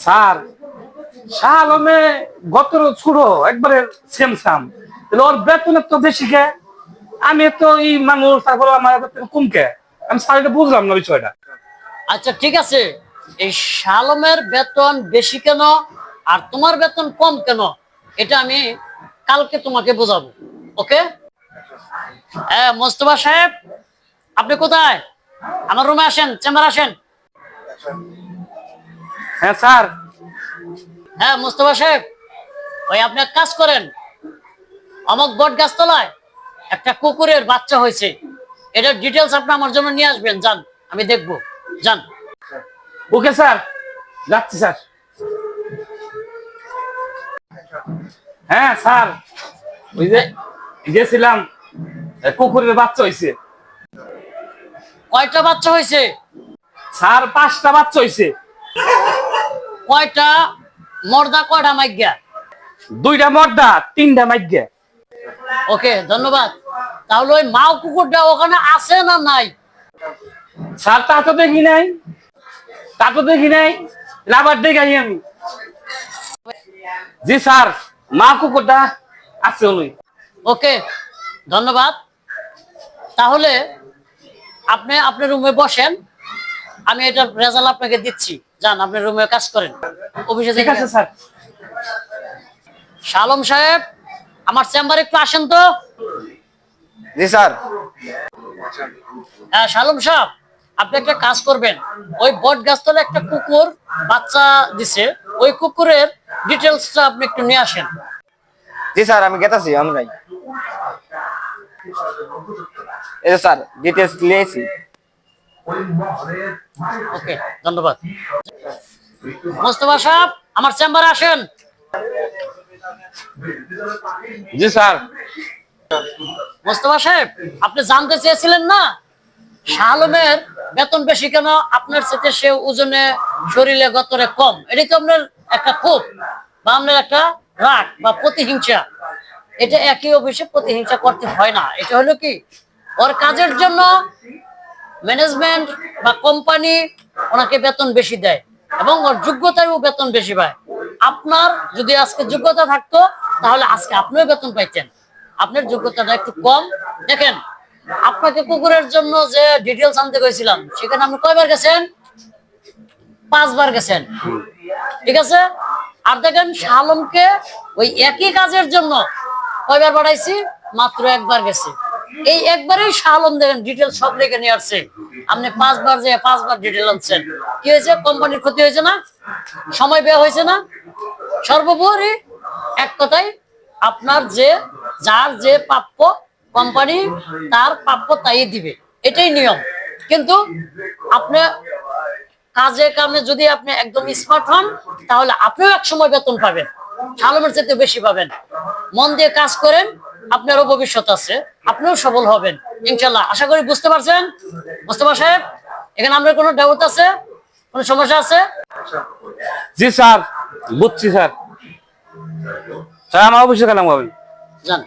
Sir Shah আলমে গত ছোট একবারে সেম সাম, ওর বেতনের তো বেশি কে, আমি তো এই মানুষ, তারপর আমার বেতন কম কে, আমি স্যার এটা বুঝলাম না বিষয়টা। আচ্ছা ঠিক আছে, এই শালমের বেতন বেশি কেন আর তোমার বেতন কম কেন এটা আমি কালকে তোমাকে বোঝাবো। ওকে? হ্যাঁ মোস্তফা সাহেব, আপনি কোথায়? আমার রুমে আসেন, চেম্বার আসেন। হ্যাঁ স্যার। হ্যাঁ মোস্তফা সাহেব, ওই আপনি এক কাজ করেন, অমক বট গাছতলায় একটা কুকুরের বাচ্চা হয়েছে, এটার ডিটেলস আপনি আমার জন্য নিয়ে আসবেন। যান, আমি দেখবো। যান। ওকে স্যার, যাচ্ছি স্যার। হ্যাঁ স্যার, ওই যে গেছিলাম, কুকুরের বাচ্চা হয়েছে। কয়টা বাচ্চা হয়েছে? স্যার 5টা বাচ্চা হয়েছে। কয়টা মর্দা, কয়টা মাইগ্যা? 2টা মর্দা, 3টা মাইগ্যা। ওকে, ধন্যবাদ। তাহলে ওই মাও কুকুরটা ওখানে আছে না নাই? স্যার তা তো দেখি নাই, আবার দেখাই আমি। জি স্যার, মা কুকুরটা আছে ওই। ওকে, ধন্যবাদ। তাহলে আপনি আপনার রুমে বসেন, আমি এটার রেজাল্ট আপনাকে দিচ্ছি। যান, আপনার রুমে কাজ করেন। অফিসে ঠিক আছে স্যার। শালম সাহেব, আমার চেম্বারে একটু আসেন তো। জি স্যার। হ্যাঁ শালম সাহেব, আপনি একটা কাজ করবেন, ওই বট গাছতলে একটা কুকুর বাচ্চা দিছে, ওই কুকুরের ডিটেলসটা আপনি একটু নিয়ে আসেন। জি স্যার, আমি গেতাছি আমরাই। এই যে স্যার, ডিটেইলস লিয়েছি। ওকে, ধন্যবাদ। মোস্তফা সাহেব, আমার চেম্বারে আসেন। জি স্যার। মোস্তফা সাহেব, আপনি জানতে চেয়েছিলেন না শালমের বেতন বেশি কেন, আপনার সাথে সে ওজনে শরীরে গতরে কম, এটাই তো আপনার একটা ক্ষোভ বা আপনার একটা রাগ বা প্রতিহিংসা। এটা একই অফিসে প্রতিহিংসা করতে হয় না। এটা হলো কি, ওর কাজের জন্য ম্যানেজমেন্ট বা কোম্পানি ওনাকে বেতন বেশি দেয় এবং ওর যোগ্যতারও বেতন বেশি পায়। আপনার যদি আজকে যোগ্যতা থাকতো তাহলে আজকে আপনিও বেতন পাইতেন। আপনার যোগ্যতাটা একটু কম। দেখেন, আপনাকে কুকুরের জন্য যে ডিটেলস আনতে গেছিলাম সেখানে আপনি কয়বার গেছেন? 5 বার গেছেন। ঠিক আছে। আর দেখেন শালমকে ওই একই কাজের জন্য কয়বার পাঠাইছি? মাত্র 1 বার গেছে। এই একবারেই শালম দেখেন ডিটেলস সব লিখে নিয়ে আসছে। আপনি 5 বার যে 5 বার ডিটেল আনছেন, কি হয়েছে? কোম্পানির ক্ষতি হয়েছে না? সময় ব্যয় হয়েছে না? সর্বোপরি এক কথায় আপনার যার যে প্রাপ্য, কোম্পানি তার প্রাপ্য তাই দিবে, এটাই নিয়ম। কিন্তু আপনি কাজে কামে যদি আপনি একদম স্মার্ট হন তাহলে আপনিও এক সময় বেতন পাবেন, শালমের চাইতে বেশি পাবেন। মন দিয়ে কাজ করেন, আপনারও ভবিষ্যৎ আছে, আপনিও সফল হবেন ইনশাল্লাহ। আশা করি বুঝতে পারছেন মোস্তফা সাহেব। এখানে আপনার কোনো ডাউট আছে, কোনো সমস্যা আছে? জি স্যার, বুঝছি স্যার। স্যার আমার অফিসে গেলাম। জান।